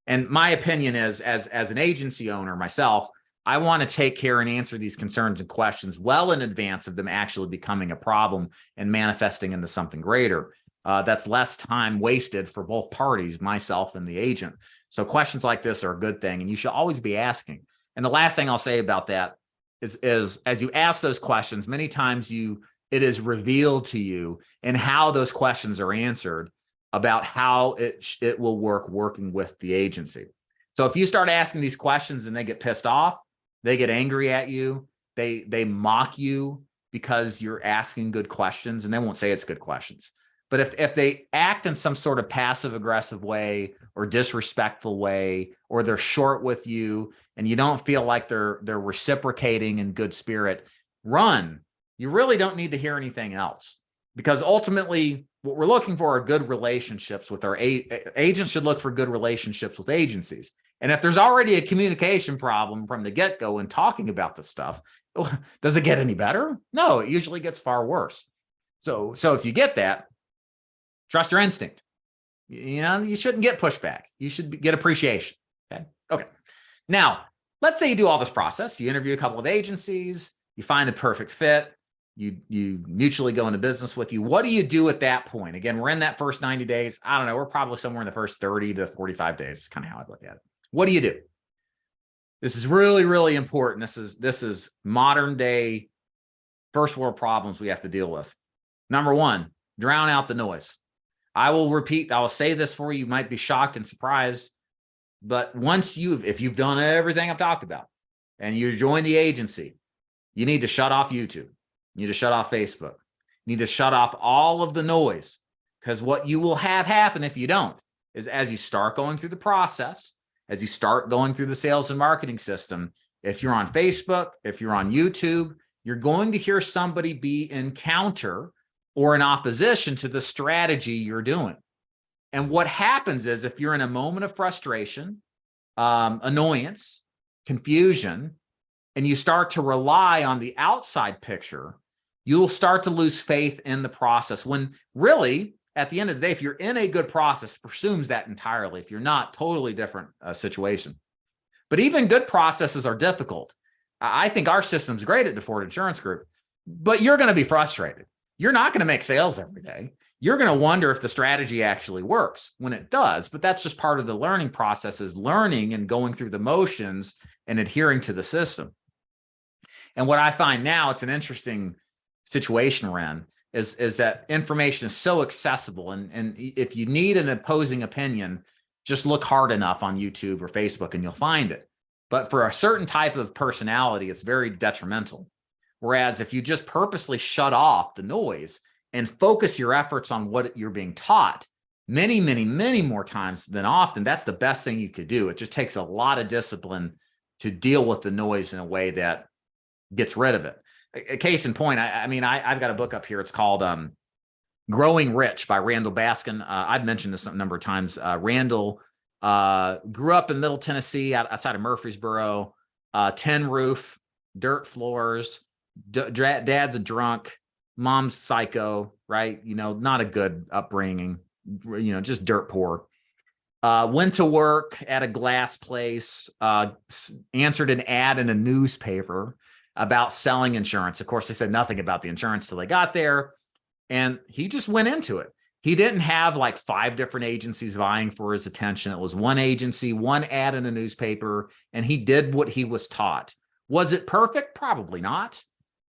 And my opinion is, as an agency owner myself, I want to take care and answer these concerns and questions well in advance of them actually becoming a problem and manifesting into something greater. That's less time wasted for both parties, myself and the agent. So questions like this are a good thing, and you should always be asking. And the last thing I'll say about that is as you ask those questions, many times it is revealed to you and how those questions are answered about how it will work working with the agency. So if you start asking these questions and they get pissed off, they get angry at you, they mock you because you're asking good questions, and they won't say it's good questions. But if they act in some sort of passive aggressive way or disrespectful way, or they're short with you and you don't feel like they're reciprocating in good spirit, run. You really don't need to hear anything else, because ultimately what we're looking for are good relationships with our agents. Should look for good relationships with agencies. And if there's already a communication problem from the get-go in talking about this stuff, does it get any better? No, it usually gets far worse. So if you get that, trust your instinct. You shouldn't get pushback. You should get appreciation. Okay. Now, let's say you do all this process. You interview a couple of agencies. You find the perfect fit. You mutually go into business with you. What do you do at that point? Again, we're in that first 90 days. I don't know. We're probably somewhere in the first 30 to 45 days. It's kind of how I look at it. What do you do? This is really, really important. This is modern day first world problems we have to deal with. Number one, drown out the noise. I will say this for you. You might be shocked and surprised, but if you've done everything I've talked about and you join the agency, you need to shut off YouTube. You need to shut off Facebook. You need to shut off all of the noise, because what you will have happen if you don't is, as you start going through the process, as you start going through the sales and marketing system, if you're on Facebook, if you're on YouTube, you're going to hear somebody be in counter or in opposition to the strategy you're doing. And what happens is, if you're in a moment of frustration, annoyance, confusion, and you start to rely on the outside picture, you'll start to lose faith in the process, when really, at the end of the day, if you're in a good process, presumes that entirely. If you're not, totally different situation. But even good processes are difficult. I think our system's great at DeFord Insurance Group, but you're going to be frustrated. You're not going to make sales every day. You're going to wonder if the strategy actually works when it does, but that's just part of the learning process, is learning and going through the motions and adhering to the system. And what I find now, it's an interesting situation we're in, is that information is so accessible. And if you need an opposing opinion, just look hard enough on YouTube or Facebook and you'll find it. But for a certain type of personality, it's very detrimental. Whereas if you just purposely shut off the noise and focus your efforts on what you're being taught, many, many, many more times than often, that's the best thing you could do. It just takes a lot of discipline to deal with the noise in a way that gets rid of it. A case in point, I've got a book up here. It's called Growing Rich by Randall Baskin. I've mentioned this a number of times. Randall grew up in Middle Tennessee, outside of Murfreesboro, tin roof, dirt floors. Dad's a drunk, mom's psycho, right? Not a good upbringing, just dirt poor. Went to work at a glass place, answered an ad in a newspaper about selling insurance. Of course, they said nothing about the insurance till they got there. And he just went into it. He didn't have like 5 different agencies vying for his attention. It was one agency, one ad in the newspaper, and he did what he was taught. Was it perfect? Probably not.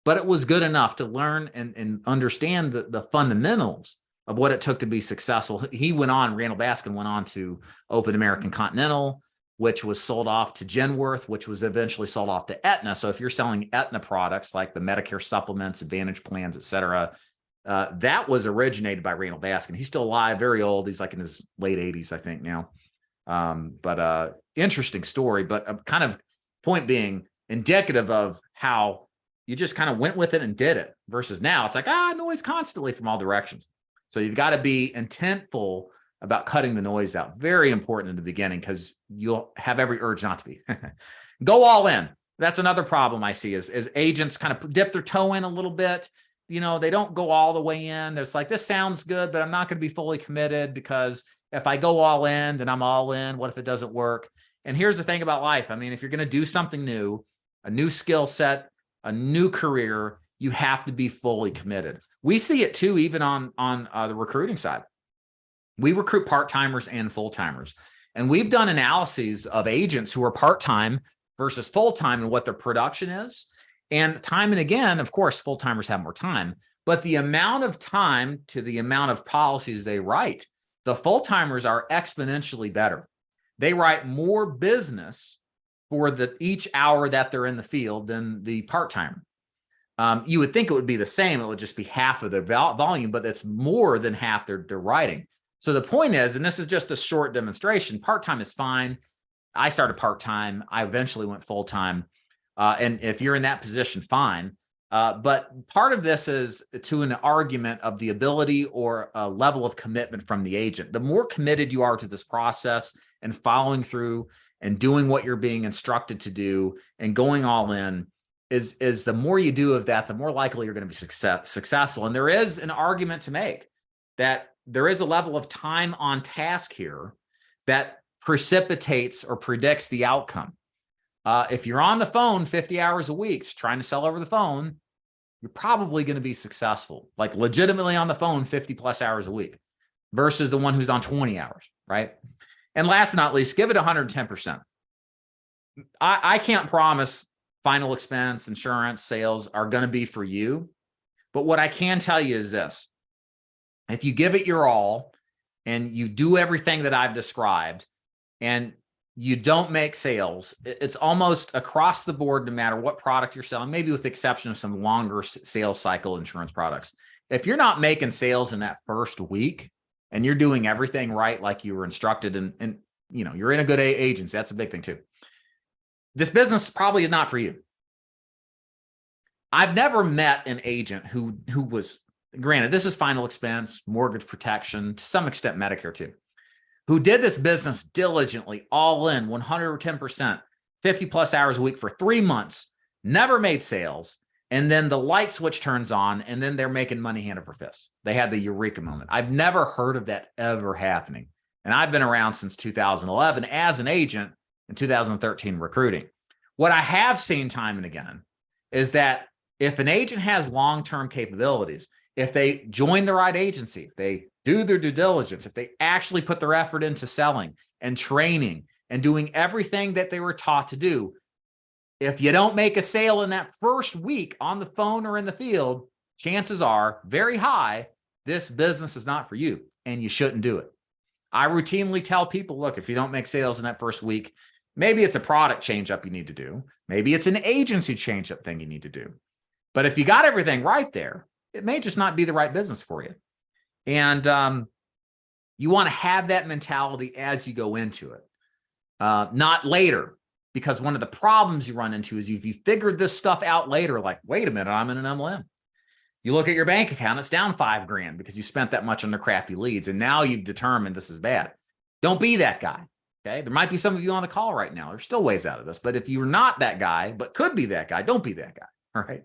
But it was good enough to learn and understand the fundamentals of what it took to be successful. Randall Baskin went on to open American Continental, which was sold off to Genworth, which was eventually sold off to Aetna. So if you're selling Aetna products like the Medicare supplements, Advantage plans, et cetera, that was originated by Randall Baskin. He's still alive, very old. He's like in his late 80s, I think now. But interesting story, but kind of point being indicative of how you just kind of went with it and did it, versus now it's like, noise constantly from all directions. So you've got to be intentful about cutting the noise out. Very important in the beginning, because you'll have every urge not to be. Go all in. That's another problem I see is agents kind of dip their toe in a little bit. They don't go all the way in. There's like, this sounds good, but I'm not going to be fully committed, because if I go all in, then I'm all in. What if it doesn't work? And here's the thing about life. If you're going to do something new, a new skill set, a new career, you have to be fully committed. We see it too, even on the recruiting side. We recruit part-timers and full-timers. And we've done analyses of agents who are part-time versus full-time and what their production is. And time and again, of course, full-timers have more time, but the amount of time to the amount of policies they write, the full-timers are exponentially better. They write more business for each hour that they're in the field than the part-timer. You would think it would be the same. It would just be half of the volume, but it's more than half they're writing. So the point is, and this is just a short demonstration, part-time is fine. I started part-time. I eventually went full-time. And if you're in that position, fine. But part of this is to an argument of the ability or a level of commitment from the agent. The more committed you are to this process and following through and doing what you're being instructed to do and going all in, is the more you do of that, the more likely you're going to be successful. And there is an argument to make that there is a level of time on task here that precipitates or predicts the outcome. If you're on the phone 50 hours a week trying to sell over the phone, you're probably going to be successful, like legitimately on the phone 50 plus hours a week versus the one who's on 20 hours, right? And last but not least, give it 110%. I can't promise final expense, insurance, sales are going to be for you. But what I can tell you is this: if you give it your all and you do everything that I've described and you don't make sales, it's almost across the board, no matter what product you're selling, maybe with the exception of some longer sales cycle insurance products. If you're not making sales in that first week and you're doing everything right, like you were instructed, and you know, you're in a good agency, that's a big thing too. This business probably is not for you. I've never met an agent who was, granted, this is final expense, mortgage protection, to some extent Medicare too, who did this business diligently, all in, 110%, 50 plus hours a week for 3 months, never made sales, and then the light switch turns on, and then they're making money hand over fist. They had the eureka moment. I've never heard of that ever happening. And I've been around since 2011 as an agent, in 2013 recruiting. What I have seen time and again is that if an agent has long-term capabilities, if they join the right agency, if they do their due diligence, if they actually put their effort into selling and training and doing everything that they were taught to do, if you don't make a sale in that first week on the phone or in the field, chances are very high this business is not for you and you shouldn't do it. I routinely tell people, look, if you don't make sales in that first week, maybe it's a product change up you need to do. Maybe it's an agency change up thing you need to do. But if you got everything right there, it may just not be the right business for you. And you want to have that mentality as you go into it, not later, because one of the problems you run into is if you figured this stuff out later, like, wait a minute, I'm in an MLM. You look at your bank account, it's down $5,000 because you spent that much on the crappy leads. And now you've determined this is bad. Don't be that guy. Okay. There might be some of you on the call right now. There's still ways out of this, but if you're not that guy, but could be that guy, don't be that guy. All right.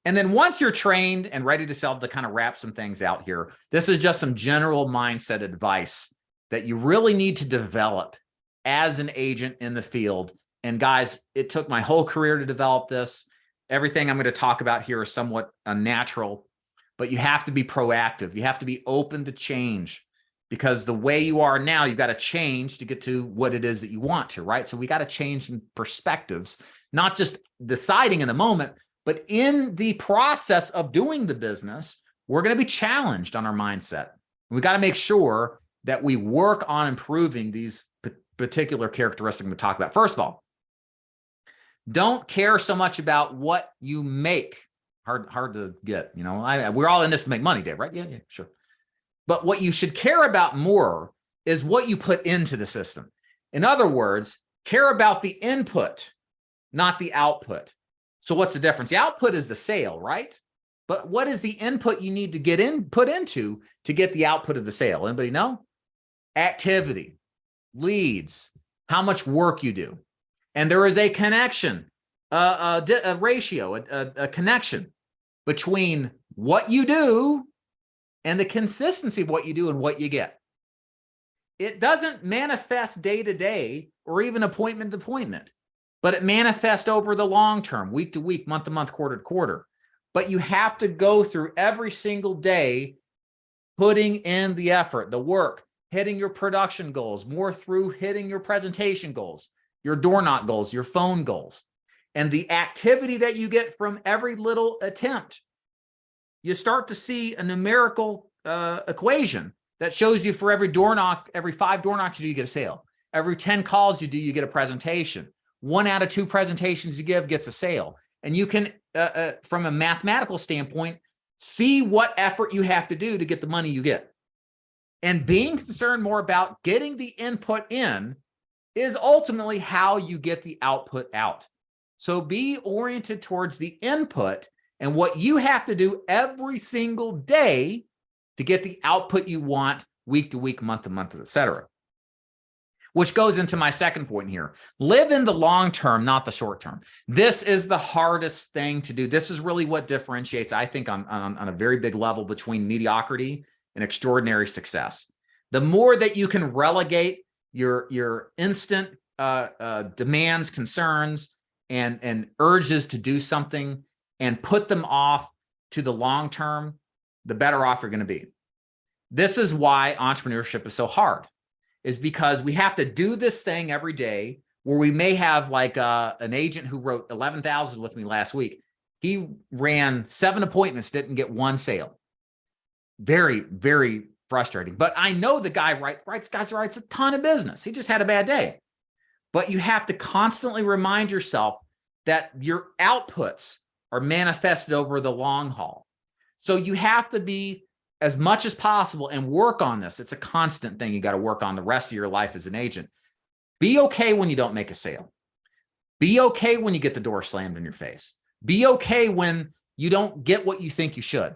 And then once you're trained and ready to sell, to kind of wrap some things out here, this is just some general mindset advice that you really need to develop as an agent in the field. And guys, it took my whole career to develop this. Everything I'm going to talk about here is somewhat unnatural, but you have to be proactive. You have to be open to change, because the way you are now, you've got to change to get to what it is that you want to, right? So we got to change some perspectives, not just deciding in the moment, but in the process of doing the business, we're going to be challenged on our mindset. We got to make sure that we work on improving these particular characteristics we talk about. First of all, don't care so much about what you make. Hard to get, you know, we're all in this to make money, Dave, right? Yeah, sure. But what you should care about more is what you put into the system. In other words, care about the input, not the output. So what's the difference? The output is the sale, right? But what is the input you need to put into to get the output of the sale? Anybody know? Activity, leads, how much work you do. And there is a connection, a ratio, a connection between what you do and the consistency of what you do and what you get. It doesn't manifest day to day or even appointment to appointment. but it manifests over the long term, week to week, month to month, quarter to quarter. But you have to go through every single day, putting in the effort, the work, hitting your production goals, more through hitting your presentation goals, your door knock goals, your phone goals, and the activity that you get from every little attempt. You start to see a numerical equation that shows you for every door knock, every 5 door knocks you do, you get a sale. Every 10 calls you do, you get a presentation. 1 out of 2 presentations you give gets a sale. And you can, from a mathematical standpoint, see what effort you have to do to get the money you get. And being concerned more about getting the input in is ultimately how you get the output out. So be oriented towards the input and what you have to do every single day to get the output you want week to week, month to month, etc. Which goes into my second point here. Live in the long term, not the short term. This is the hardest thing to do. This is really what differentiates, I think, on a very big level between mediocrity and extraordinary success. The more that you can relegate your instant demands, concerns, and urges to do something and put them off to the long term, the better off you're going to be. This is why entrepreneurship is so hard, is because we have to do this thing every day where we may have like an agent who wrote 11,000 with me last week. He ran 7 appointments, didn't get 1 sale. Very, very frustrating. But I know the guy writes a ton of business. He just had a bad day. But you have to constantly remind yourself that your outputs are manifested over the long haul. So you have to be, as much as possible, and work on this. It's a constant thing you got to work on the rest of your life as an agent. Be okay when you don't make a sale. Be okay when you get the door slammed in your face. Be okay when you don't get what you think you should.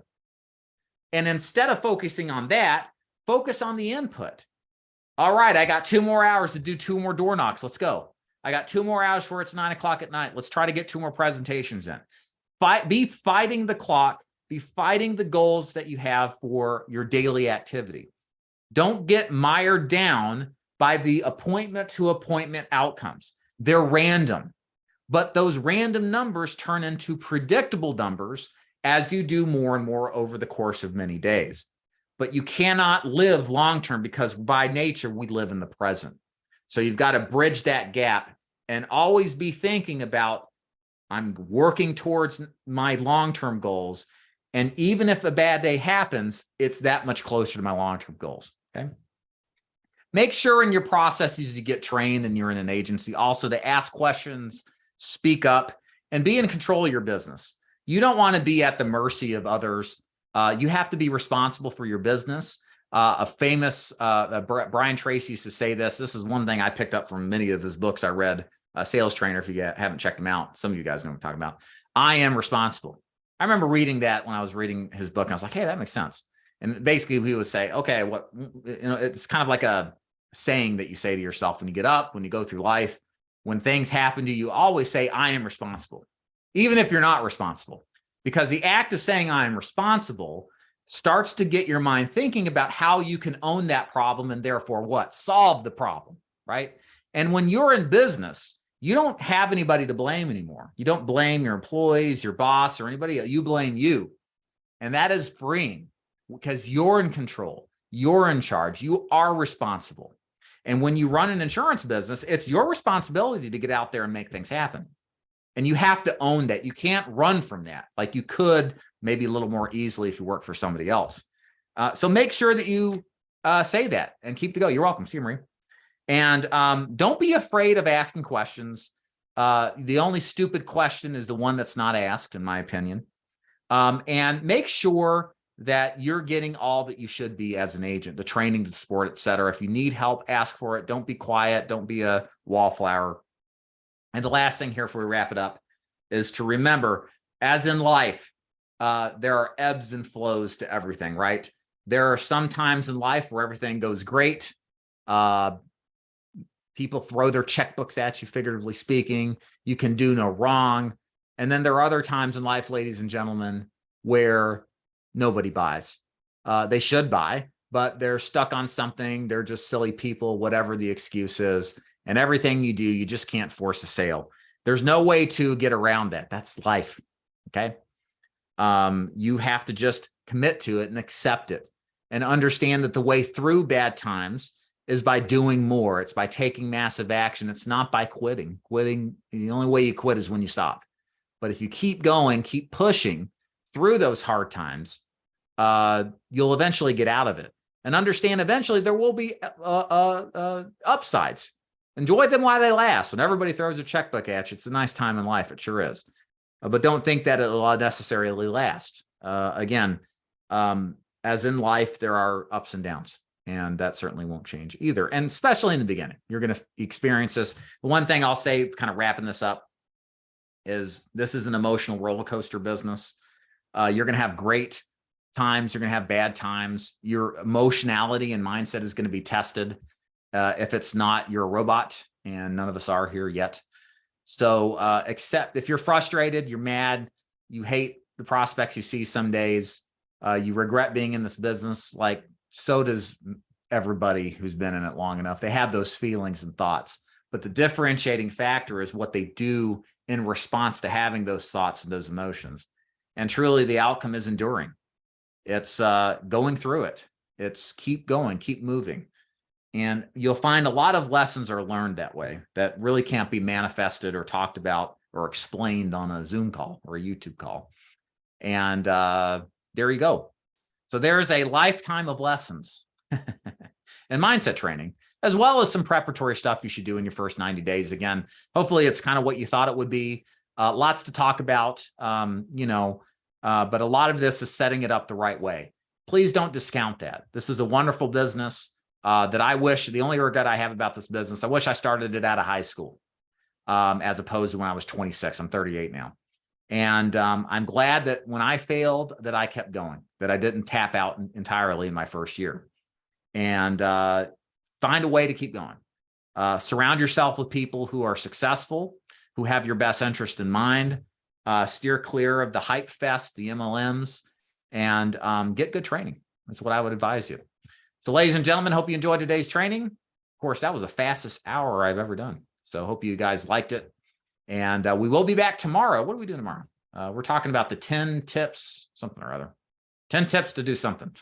And instead of focusing on that, focus on the input. All right, I got 2 more hours to do 2 more door knocks. Let's go. I got 2 more hours before it's 9 o'clock at night. Let's try to get 2 more presentations in. Be fighting the clock. Be fighting the goals that you have for your daily activity. Don't get mired down by the appointment to appointment outcomes. They're random, but those random numbers turn into predictable numbers as you do more and more over the course of many days. But you cannot live long-term because by nature, we live in the present. So you've got to bridge that gap and always be thinking about, I'm working towards my long-term goals. And even if a bad day happens, it's that much closer to my long-term goals, okay? Make sure in your processes you get trained and you're in an agency also to ask questions, speak up, and be in control of your business. You don't want to be at the mercy of others. You have to be responsible for your business. A famous Brian Tracy used to say this. This is one thing I picked up from many of his books I read. Sales Trainer, if you haven't checked them out. Some of you guys know what I'm talking about. I am responsible. I remember reading that when I was reading his book, and I was like, hey, that makes sense. And basically he would say, okay, it's kind of like a saying that you say to yourself when you get up, when you go through life, when things happen to you, always say, I am responsible, even if you're not responsible, because the act of saying I am responsible starts to get your mind thinking about how you can own that problem and therefore what? Solve the problem, right? And when you're in business, you don't have anybody to blame anymore. You don't blame your employees, your boss, or anybody else. You blame you. And that is freeing because you're in control. You're in charge. You are responsible. And when you run an insurance business, it's your responsibility to get out there and make things happen. And you have to own that. You can't run from that like you could maybe a little more easily if you work for somebody else. So make sure that you say that and keep to go. You're welcome. See you, Marie. And don't be afraid of asking questions. The only stupid question is the one that's not asked, in my opinion. And make sure that you're getting all that you should be as an agent, the training, the support, et cetera. If you need help, ask for it. Don't be quiet. Don't be a wallflower. And the last thing here before we wrap it up is to remember, as in life, there are ebbs and flows to everything, right? There are some times in life where everything goes great. People throw their checkbooks at you, figuratively speaking. You can do no wrong. And then there are other times in life, ladies and gentlemen, where nobody buys. They should buy, but they're stuck on something. They're just silly people, whatever the excuse is. And everything you do, you just can't force a sale. There's no way to get around that. That's life. Okay. You have to just commit to it and accept it and understand that the way through bad times is by doing more. It's by taking massive action. It's not by quitting. Quitting, the only way you quit is when you stop. But if you keep going, keep pushing through those hard times, you'll eventually get out of it. And understand eventually there will be upsides. Enjoy them while they last. When everybody throws a checkbook at you, it's a nice time in life. It sure is. But don't think that it'll necessarily last. Again, as in life, there are ups and downs, and that certainly won't change either. And especially in the beginning, you're going to experience this. The one thing I'll say, kind of wrapping this up, is this is an emotional roller coaster business. You're going to have great times. You're going to have bad times. Your emotionality and mindset is going to be tested. If it's not, you're a robot, and none of us are here yet. So except if you're frustrated, you're mad, you hate the prospects you see some days, you regret being in this business, like so does everybody who's been in it long enough. They have those feelings and thoughts, but the differentiating factor is what they do in response to having those thoughts and those emotions. And truly the outcome is enduring. It's going through it. It's keep going, keep moving. And you'll find a lot of lessons are learned that way that really can't be manifested or talked about or explained on a Zoom call or a YouTube call. And there you go. So there's a lifetime of lessons and mindset training, as well as some preparatory stuff you should do in your first 90 days. Again, hopefully it's kind of what you thought it would be. Lots to talk about, but a lot of this is setting it up the right way. Please don't discount that. This is a wonderful business. That I wish, the only regret I have about this business, I wish I started it out of high school, as opposed to when I was 26. I'm 38 now. And I'm glad that when I failed, that I kept going, that I didn't tap out entirely in my first year. And find a way to keep going. Surround yourself with people who are successful, who have your best interest in mind. Steer clear of the hype fest, the MLMs, and get good training. That's what I would advise you. So ladies and gentlemen, hope you enjoyed today's training. Of course, that was the fastest hour I've ever done. So hope you guys liked it. And we will be back tomorrow. What are we doing tomorrow? We're talking about the 10 tips, something or other. 10 tips to do something.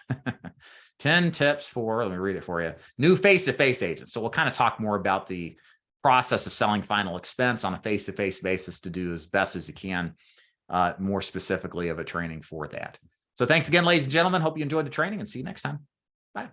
10 tips for, let me read it for you, new face-to-face agents. So we'll kind of talk more about the process of selling final expense on a face-to-face basis to do as best as you can, more specifically of a training for that. So thanks again, ladies and gentlemen. Hope you enjoyed the training, and see you next time. Bye.